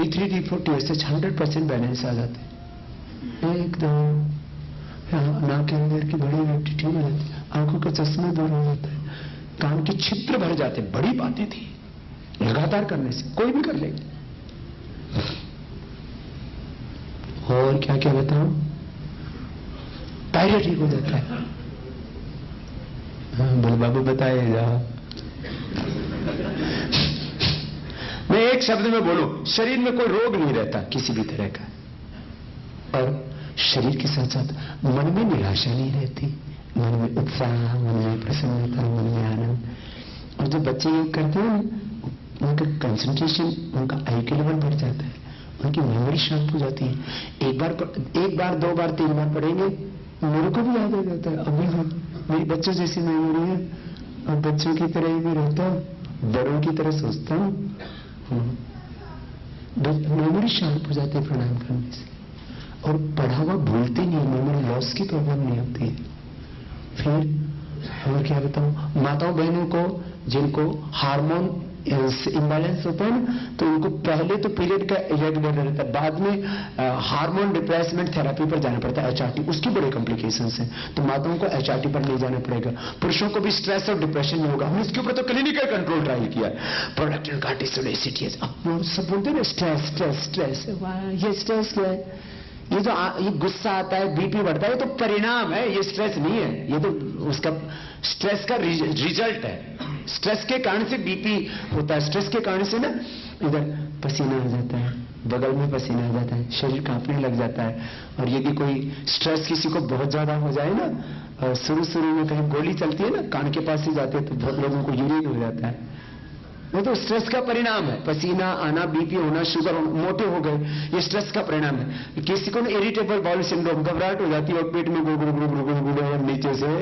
D3 D4 TSH 100% balance आ जाते हैं एकदम। नाक के अंदर की बड़ी मिट्टी ठीक हो जाती है, आंखों के चश्मे दूर हो जाते हैं, कान के छिद्र भर जाते हैं। बड़ी बातें थी, लगातार करने से कोई भी कर लेगा। और क्या क्या बताऊं, टायरिया ठीक हो जाता है। बोल बाबू बताए जा। मैं एक शब्द में बोलूं, शरीर में कोई रोग नहीं रहता किसी भी तरह का, और शरीर के साथ साथ मन में निराशा नहीं रहती, मन में उत्साह, मन में प्रसन्नता, मन में आनंद। और जो बच्चे योग करते हैं उनका कंसंट्रेशन, उनका IQ लेवल बढ़ जाता है, उनकी मेमोरी शार्प हो जाती है। एक बार 2 बार 3 बार पढ़ेंगे, मेरे को भी याद हो जाता है। अभी मेरी बच्चों जैसी मेमोरी है, और बच्चों की तरह ही भी रहता हूँ, बड़ों की तरह सोचता हूँ। मेमोरी शार्प हो जाती है प्राणायाम करने से, और पढ़ा हुआ भूलते नहीं, मेमोरी लॉस की प्रॉब्लम नहीं होती है। फिर और क्या बताऊं, माताओं बहनों को जिनको हार्मोन इम्बैलेंस होता है ना, तो उनको पहले तो पीरियड का इरेगुलर रहता है, बाद में हार्मोन रिप्लेसमेंट थेरेपी पर जाना पड़ता है, HRT। उसकी बड़े कॉम्प्लिकेशंस हैं, तो माताओं को HRT पर ले जाना पड़ेगा। पुरुषों को भी स्ट्रेस और डिप्रेशन में होगा। हमने इसके ऊपर तो क्लिनिकल कंट्रोल ट्राई किया, प्रोडक्टिव कार्टिसोल एसिड। अब सब बोलते हैं ना स्ट्रेस स्ट्रेस स्ट्रेस, ये स्ट्रेस क्या है? ये जो ये गुस्सा आता है, BP बढ़ता है, ये तो परिणाम है, ये स्ट्रेस नहीं है। ये तो उसका स्ट्रेस का रिजल्ट है। स्ट्रेस के कारण से BP होता है, स्ट्रेस के कारण से ना इधर पसीना आ जाता है, बगल में पसीना आ जाता है, शरीर कांपने लग जाता है। और यदि कोई स्ट्रेस किसी को बहुत ज्यादा हो जाए ना, शुरू में कहीं गोली चलती है ना, कान के पास ही जाते हैं, तो बहुत लोगों को यूरिन हो जाता है। वो तो स्ट्रेस का परिणाम है, पसीना आना, BP होना, शुगर होना, मोटे हो गए, ये स्ट्रेस का परिणाम है। किसी को ना इरिटेबल बाउल सिंड्रोम, घबराहट हो जाती है और पेट में गुड़ नीचे से,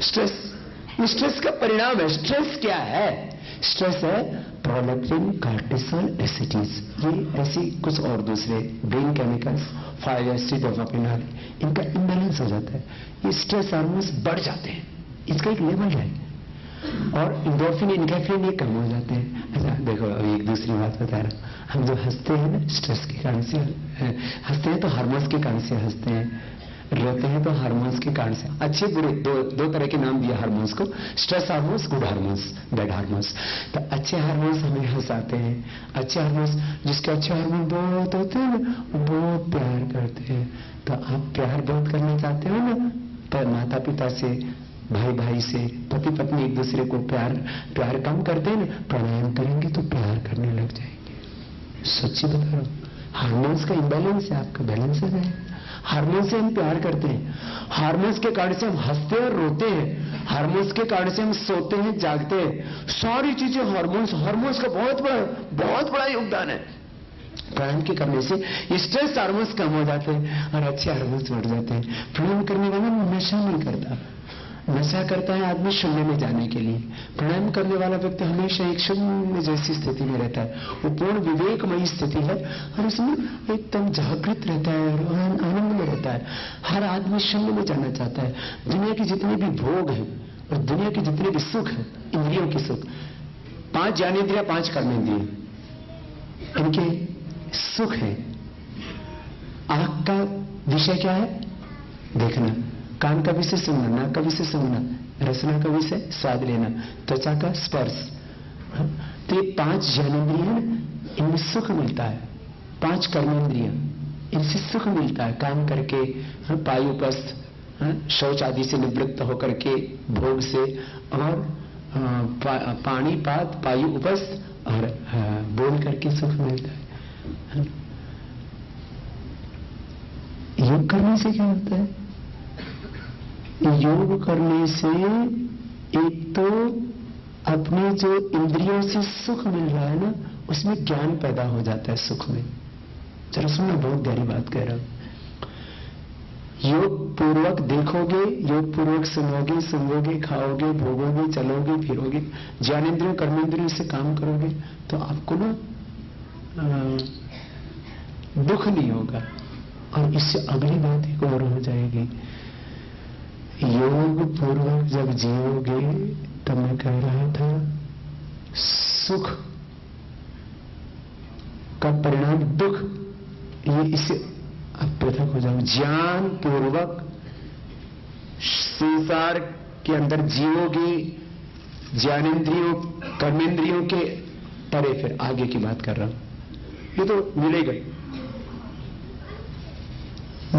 स्ट्रेस का परिणाम है। स्ट्रेस क्या है? स्ट्रेस है प्रोलैक्टिन कार्टिसोल एसिडीज, ये ऐसी कुछ और दूसरे ब्रेन केमिकल्स, 5-HT-डोपामिन, इनका इम्बैलेंस हो जाता है, ये स्ट्रेस हार्मोन्स बढ़ जाते हैं, इसका एक लेवल है। और इंडोर्फिन, इनकेफ्रिन ये कम हो जाते हैं। अच्छा देखो, अभी एक दूसरी बात बता रहा हूं, हम जो हंसते हैं ना, स्ट्रेस के कारण से हंसते हैं, तो हार्मोन्स के कारण से हंसते हैं, रोते हैं तो हार्मोन्स के कारण से। अच्छे बुरे दो तरह के नाम दिए हार्मोन्स को, stress hormones, good hormones, bad hormones. तो अच्छे हार्मोन्स हमें हंसाते हैं, अच्छे हार्मोन्स, जिसके अच्छे हार्मोन बहुत होते हैं ना, बहुत प्यार करते हैं। तो आप प्यार बहुत करना चाहते हो ना, पर माता पिता से, भाई भाई से, पति पत्नी एक दूसरे को प्यार कम करते हैं ना, प्राणायाम करेंगे तो प्यार करने लग जाएंगे। सच्ची बता रहा हूं, हार्मोन्स का इंबैलेंस है, आपका बैलेंस हो जाएगा। हार्मोन से हम प्यार करते हैं, हार्मोन्स के कारण से हम हंसते हैं और रोते हैं, हार्मोन्स के कारण से हम सोते हैं, जागते हैं। सारी चीजें हार्मोन्स का बहुत बड़ा योगदान है। प्राणायाम के करने से ये स्ट्रेस हार्मोन्स कम हो जाते हैं और अच्छे हार्मोन्स बढ़ जाते हैं। प्राणायाम करने वाला नशा नहीं करता, नशा करता है आदमी शून्य में जाने के लिए। प्राणायाम करने वाला व्यक्ति हमेशा एक शून्य जैसी स्थिति में रहता है, वो पूर्ण विवेकमयी स्थिति है, और उसमें एकदम जागृत रहता है और आनंद में रहता है। हर आदमी शून्य में जाना चाहता है। दुनिया के जितने भी भोग हैं और दुनिया के जितने भी सुख हैं, इंद्रियों के सुख, 5 ज्ञानेंद्रिय, 5 कर्मेंद्रिय, इनके सुख है। आंख का विषय क्या है? देखना, कान का विषय सुनना, नाक का विषय सुनना, रसना का विषय स्वाद लेना, त्वचा का स्पर्श। तो ये 5 ज्ञानेंद्रिय है, इनमें सुख मिलता है। 5 कर्मेंद्रिय, इनसे सुख मिलता है, काम करके, पायुपस्थ, शौच आदि से निवृत्त होकर के, भोग से, और पानी पात पायु उपस्थ और बोल करके सुख मिलता है। योग करने से क्या होता है? योग करने से एक तो अपने जो इंद्रियों से सुख मिल रहा है ना, उसमें ज्ञान पैदा हो जाता है सुख में। जरा सुनना, बहुत गहरी बात कह रहा हूं। योग पूर्वक देखोगे, योग पूर्वक सुनोगे, सूंघोगे, खाओगे, भोगोगे, चलोगे, फिरोगे, ज्ञानेंद्रियों कर्मेंद्रियों से काम करोगे, तो आपको ना दुख नहीं होगा। और इससे अगली बात एक और हो जाएगी, योग पूर्वक जब जियोगे, तब मैं कह रहा था, सुख का परिणाम दुख, ये इससे आप पृथक हो जाओ। ज्ञान पूर्वक संसार के अंदर जीवोगी, ज्ञानेन्द्रियों कर्मेंद्रियों के परे फिर आगे की बात कर रहा हूं। ये तो मिलेगा।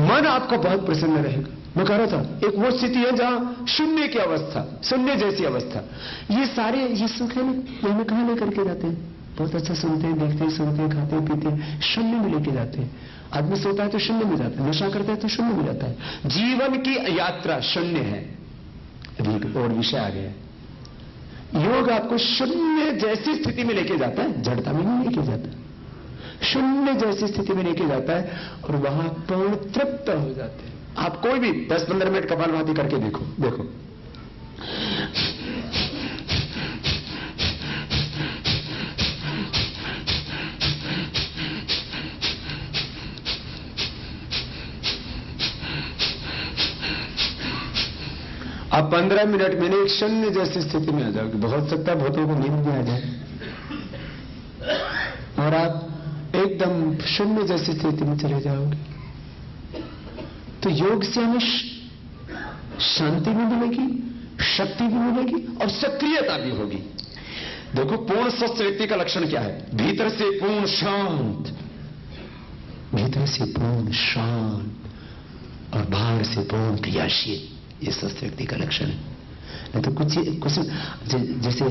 मन आपका बहुत प्रसन्न रहेगा। मैं कह रहा था एक वो स्थिति है जहां शून्य की अवस्था, शून्य जैसी अवस्था, ये सारे ये सुख है ना, ये हमें कहां लेकर के जाते हैं? बहुत अच्छा सुनते हैं, देखते हैं, सुनते हैं, खाते हैं, पीते हैं, शून्य में लेके जाते हैं। आदमी सोता है तो शून्य में जाता है, नशा करता है तो शून्य में जाता है। जीवन की यात्रा शून्य है। अभी और विषय आ गया। योग आपको शून्य जैसी स्थिति में लेके जाता है, जड़ता में नहीं लेके जाता, शून्य जैसी स्थिति में लेके जाता है और वहां पूर्ण तृप्त हो जाते हैं। आप कोई भी 10-15 मिनट कपालभाति करके देखो, देखो आप 15 मिनट में एक शून्य जैसी स्थिति में आ जाओगे। बहुत सकता है बहुतों को नींद में आ जाए और आप एकदम शून्य जैसी स्थिति में चले जाओगे। तो योग से हमें शांति भी मिलेगी, शक्ति भी मिलेगी और सक्रियता भी होगी। देखो पूर्ण स्वस्थ व्यक्ति का लक्षण क्या है? भीतर से पूर्ण शांत, भीतर से पूर्ण शांत और बाहर से पूर्ण क्रियाशील। ये स्वस्थ व्यक्ति का लक्षण है। नहीं तो कुछ जैसे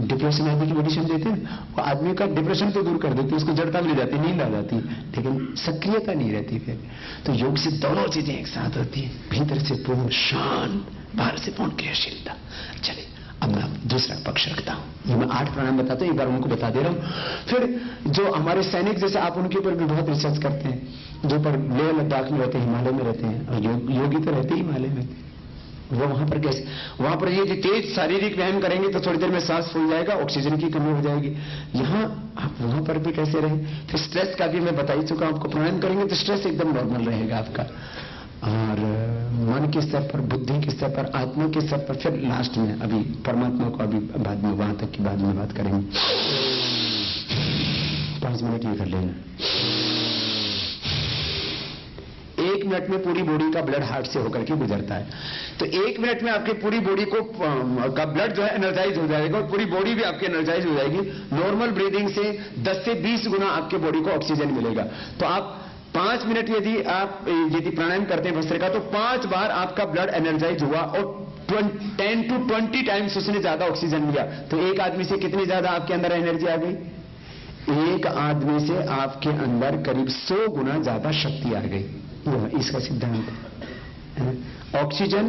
डिप्रेशन आदि की मेडिसिन देते हैं, वो आदमी का डिप्रेशन तो दूर कर देती, उसको जड़ता मिल जाती, नींद आ जाती, लेकिन सक्रियता नहीं रहती फिर। तो योग से दोनों चीजें एक साथ होती है, भीतर से पूर्ण शांत, बाहर से पूर्ण क्रियाशीलता। चलिए अब मैं दूसरा पक्ष रखता हूं। ये मैं 8 प्राणायाम बताता हूं, एक बार उनको बता दे रहा हूं। फिर जो हमारे सैनिक जैसे आप, उनके ऊपर भी बहुत रिसर्च करते हैं, जो पर लेह लद्दाख में रहते हैं, हिमालय में रहते हैं, और योगी तो रहते ही हिमालय में, वो वहां पर कैसे, वहां पर ये तेज शारीरिक व्यायाम करेंगे तो थोड़ी देर में सांस फूल जाएगा, ऑक्सीजन की कमी हो जाएगी। यहां आप वहां पर भी कैसे रहे? फिर स्ट्रेस का भी मैं बता ही चुका हूं। आपको प्राणायाम करेंगे तो स्ट्रेस एकदम नॉर्मल रहेगा आपका, और मन के स्तर पर, बुद्धि के स्तर पर, आत्मा के स्तर पर, फिर लास्ट में अभी परमात्मा को अभी बाद में, वहां तक की बाद में बात करेंगे। 5 मिनट ये कर लेना। 1 मिनट में पूरी बॉडी का ब्लड हार्ट से होकर के गुजरता है। तो 1 मिनट में आपकी पूरी बॉडी को का ब्लड जो है एनर्जाइज हो जाएगा और पूरी बॉडी भी आपकी एनर्जाइज हो जाएगी। नॉर्मल ब्रीदिंग से 10 से 20 गुना आपके बॉडी को ऑक्सीजन मिलेगा। तो आप 5 मिनट यदि प्राणायाम करते हैं भस्त्रिका, तो 5 बार आपका ब्लड एनर्जाइज हुआ और 10 to 20 टाइम्स उसने ज्यादा ऑक्सीजन लिया। तो एक आदमी से कितनी ज्यादा आपके अंदर एनर्जी आ गई? एक आदमी से आपके अंदर करीब 100 गुना ज्यादा शक्ति आ गई। इसका सिद्धांत है। ऑक्सीजन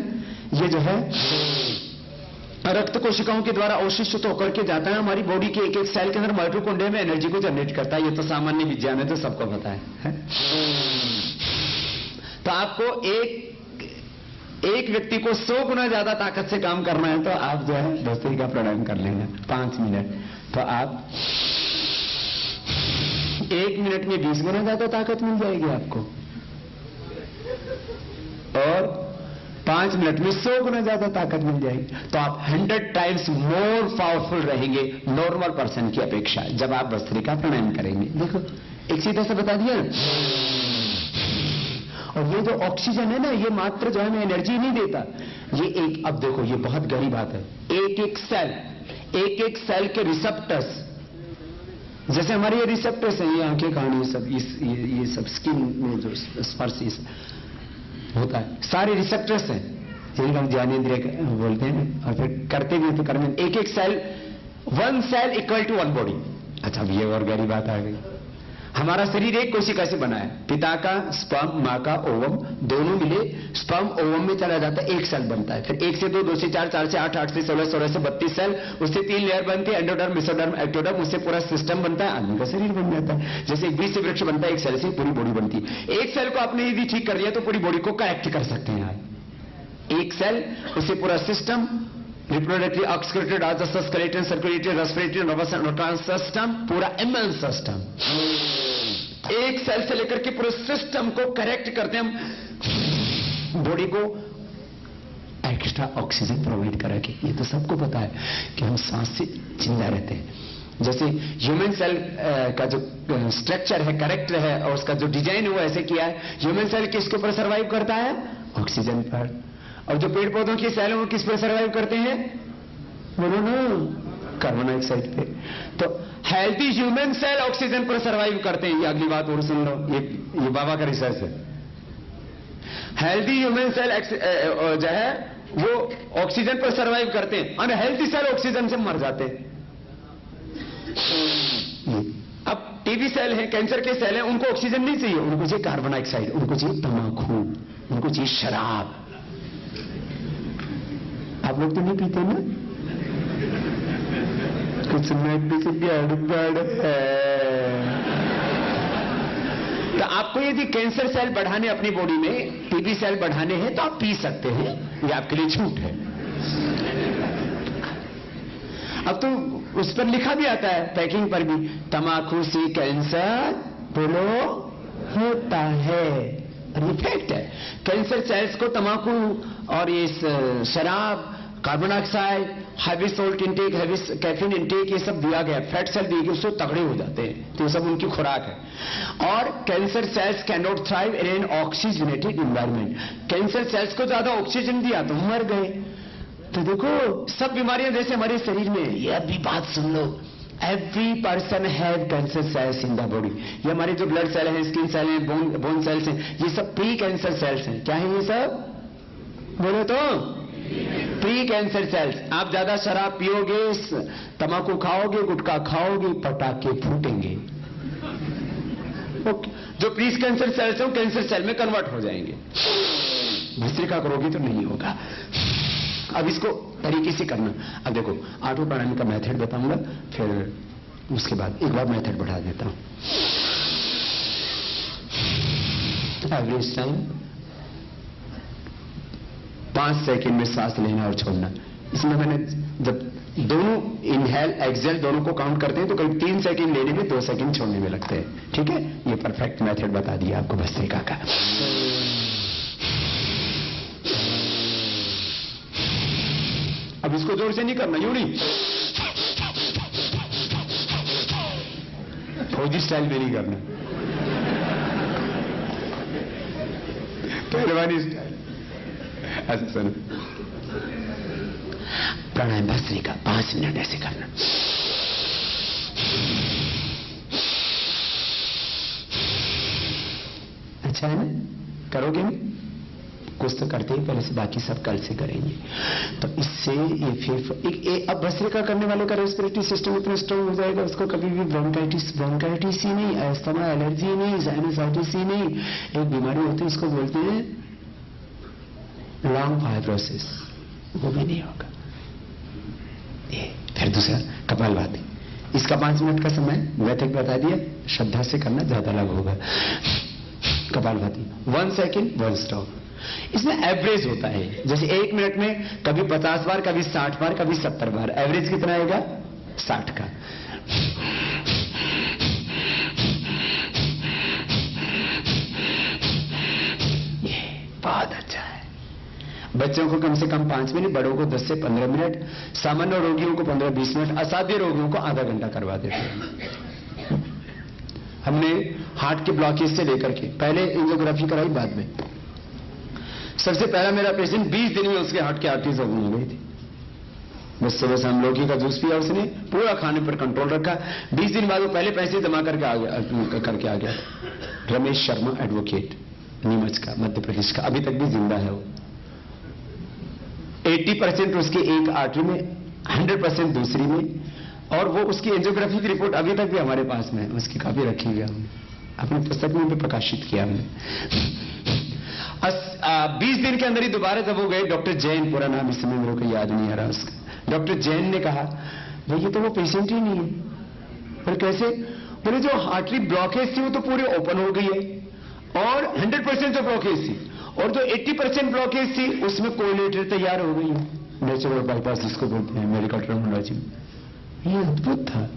ये जो है रक्त कोशिकाओं के द्वारा अवशिष्ट होकर के जाता है, हमारी बॉडी के एक एक सेल के अंदर माइटोकॉन्ड्रिया में एनर्जी को जनरेट करता है। ये तो सामान्य विज्ञान है, तो सबको पता है? तो आपको एक व्यक्ति को 100 गुना ज्यादा ताकत से काम करना है, तो आप जो है भस्त्रिका का प्राणायाम कर लेना 5 मिनट। तो आप 1 मिनट में 20 गुना ज्यादा ताकत मिल जाएगी आपको, और 5 मिनट में 100 गुना ज्यादा ताकत मिल जाएगी। तो आप 100 टाइम्स मोर पावरफुल रहेंगे नॉर्मल पर्सन की अपेक्षा जब आप भस्त्रिका प्राणायाम करेंगे। देखो एक सीधा सा बता दिया। और ये जो ऑक्सीजन है ना, ये मात्र जो है हमें एनर्जी नहीं देता, ये एक, अब देखो ये बहुत गहरी बात है, एक एक सेल के रिसेप्टर्स, जैसे हमारे ये रिसेप्टर्स हैं, ये आंखें, कान, ये सब स्किन में जो स्पर्श होता है, सारे रिसेप्टर्स हैं, जिनको हम ज्ञानेंद्रिय बोलते हैं। और फिर करते भी तो कर्म, एक एक cell, 1 cell equal to 1 body. अच्छा अब ये और गहरी बात आ गई। हमारा शरीर एक कोशिका से बना है, पिता का स्पर्म, मां का ओवम, दोनों मिले स्पर्म ओवम में चला जाता है, एक सेल बनता है। फिर 1 से 2, 2 से 4, 4 से 8, 8 से 16, 16 से 32 सेल, उससे 3 लेयर बनती है, एंडोडर्म, मेसोडर्म, एक्टोडर्म, उससे पूरा सिस्टम बनता है, आदमी का शरीर बन जाता है। जैसे एक बीज से वृक्ष बनता है, एक सेल से पूरी बॉडी बनती है। एक सेल को आपने यदि ठीक कर लिया तो पूरी बॉडी को करेक्ट कर सकते हैं आप। एक सेल, उससे पूरा system, reproductive, oxidative, digestive, skeletal, circulatory, respiratory, nervous system, पूरा इम्यून सिस्टम, एक सेल से लेकर के पूरे सिस्टम को करेक्ट करते हैं हम, बॉडी को एक्स्ट्रा ऑक्सीजन प्रोवाइड करा के। ये तो सबको पता है कि हम सांस से जिंदा रहते हैं। जैसे ह्यूमन सेल का जो स्ट्रक्चर है, करेक्टर है, और उसका जो डिजाइन है वो ऐसे किया है। ह्यूमन सेल किसके ऊपर सर्वाइव करता है? ऑक्सीजन पर। और जो पेड़ पौधों की सेल है वो किस पर सर्वाइव करते हैं? बोलो ना, कार्बन डाइऑक्साइड पे। तो हेल्थी ह्यूमन सेल ऑक्सीजन पर सर्वाइव करते हैं। ये अगली बात और सुन लो, ये बाबा का रिसर्च है। हेल्थी ह्यूमन सेल जो है वो ऑक्सीजन पर सर्वाइव करते हैं, अनहेल्थी सेल ऑक्सीजन से मर जाते हैं। अब टीबी सेल है, कैंसर के सेल है, उनको ऑक्सीजन नहीं चाहिए, उनको चाहिए कार्बन डाइऑक्साइड, उनको चाहिए तंबाकू, उनको चाहिए शराब। आप लोग तो नहीं पीते ना? कुछ में से गड़बड़ है। तो आपको यदि कैंसर सेल बढ़ाने अपनी बॉडी में, टीबी सेल बढ़ाने हैं, तो आप पी सकते हैं, ये आपके लिए छूट है। अब तो उस पर लिखा भी आता है, पैकिंग पर भी, तंबाकू से कैंसर बोलो होता है। और ये फैक्ट है। कैंसर सेल्स को तंबाकू और ये शराब, carbon dioxide, heavy salt intake, heavy caffeine intake, ये सब दिया गया, फैट सेल दिए गए, उससे तगड़े हो जाते हैं। तो ये सब उनकी खुराक है। और cancer cells can not thrive in an oxygenated environment. Cancer cells को ज्यादा ऑक्सीजन दिया तो मर गए। तो देखो, सब बीमारियां जैसे हमारे शरीर में, ये अभी बात सुन लो, every person have cancer cells in the body. ये हमारे जो ब्लड सेल हैं, स्किन सेल हैं, बोन सेल्स हैं, ये सब प्री कैंसर सेल्स हैं। क्या है ये सब? बोलो तो, प्री कैंसर सेल्स। आप ज्यादा शराब पियोगे, तंबाकू खाओगे, गुटखा खाओगे, पटाखे फूटेंगे, जो प्री कैंसर सेल्स हैं वो कैंसर सेल में कन्वर्ट हो जाएंगे। भस्त्रिका करोगे तो नहीं होगा। अब इसको तरीके से करना। अब देखो, आठों प्राणायाम का मेथड बताऊंगा, फिर उसके बाद एक बार मेथड बढ़ा देता हूं। एवरेज टाइम 5 सेकंड में सांस लेना और छोड़ना। इसमें मैंने जब दोनों इनहेल एक्सेल दोनों को काउंट करते हैं तो करीब 3 सेकंड लेने में 2 सेकंड छोड़ने में लगते हैं। ठीक है, ये परफेक्ट मेथड बता दिया आपको भस्त्रिका का। अब इसको जोर से नहीं करना, यूं नहीं, फौजी स्टाइल में नहीं करना, पहलवानी स्टाइल। अच्छा सुनो, प्राणायाम भस्त्रिका 5 मिनट ऐसे करना। अच्छा है ना? करोगे नहीं? कुछ तो करते ही पहले से, बाकी सब कल से करेंगे। तो इससे ये फिर अब भस्त्रिका करने वाले का रेस्पिरेटरी सिस्टम इतना स्ट्रांग हो जाएगा, उसको कभी भी ब्रोंकाइटिस ही नहीं, अस्थमा, एलर्जी ही नहीं, साइनसाइटिस ही नहीं। एक बीमारी होती है, उसको बोलते हैं लॉन्ग फाइब्रोसिस, वो भी नहीं होगा। फिर दूसरा कपालभाति, इसका 5 मिनट का समय वैदिक बता दिया, श्रद्धा से करना ज्यादा लाभ होगा। Kapalbhati 1 second 1 stop. इसमें एवरेज होता है, जैसे 1 मिनट में कभी 50 बार, कभी 60 बार, कभी 70 बार। एवरेज कितना आएगा? 60 का। ये बहुत अच्छा है। बच्चों को कम से कम 5 मिनट, बड़ों को 10 से 15 मिनट, सामान्य रोगियों को 15-20 मिनट, असाध्य रोगियों को आधा घंटा करवा देते हैं। हमने हार्ट के ब्लॉकेज से लेकर के पहले एंजियोग्राफी कराई, बाद में सबसे पहला मेरा पेशेंट 20 दिन में उसके हार्ट की आर्टरीज ओपन हो गई थी। बस सुबह से हम लौकी का जूस पिया, उसने पूरा खाने पर कंट्रोल रखा। 20 दिन बाद वो पहले पैसे जमा करके आ गया। रमेश शर्मा एडवोकेट, नीमच का, मध्य प्रदेश का, अभी तक भी जिंदा है वो। 80% उसकी एक आर्टरी में, 100% दूसरी में, और वो उसकी एंजियोग्राफी की रिपोर्ट अभी तक भी हमारे पास में है, उसकी कॉपी रखी हुई है, हमने अपनी पुस्तक में भी प्रकाशित किया हमने। 20 दिन के अंदर ही दोबारा जब वो गए, डॉक्टर जैन, पूरा नाम इस समय मेरे को याद नहीं आ रहा उसका, डॉक्टर जैन ने कहा भाई ये तो वो पेशेंट ही नहीं है। पर कैसे? बोले जो आर्टरी ब्लॉकेज थी वो तो पूरी ओपन हो गई है, और 100% जो ब्लॉकेज थी, और जो 80% ब्लॉकेज थी उसमें कोइलेटर तैयार हो गई है, नेचुरल बाईपास जिसको बोलते हैं मेडिकल टर्मिनोलॉजी में। ये अद्भुत था।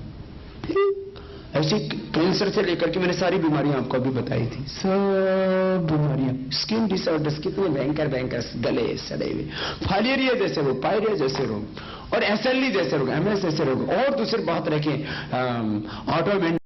ऐसे कैंसर से लेकर के मैंने सारी बीमारियां आपको अभी बताई थी, सब बीमारियां, स्किन डिसऑर्डर्स कितने भयंकर, गले सड़े हुए, फाइलेरिया जैसे रोग, पायरिया जैसे रोग, और SLE जैसे रोग, MS जैसे रोग, और दूसरी बात रखें ऑटोइम्यून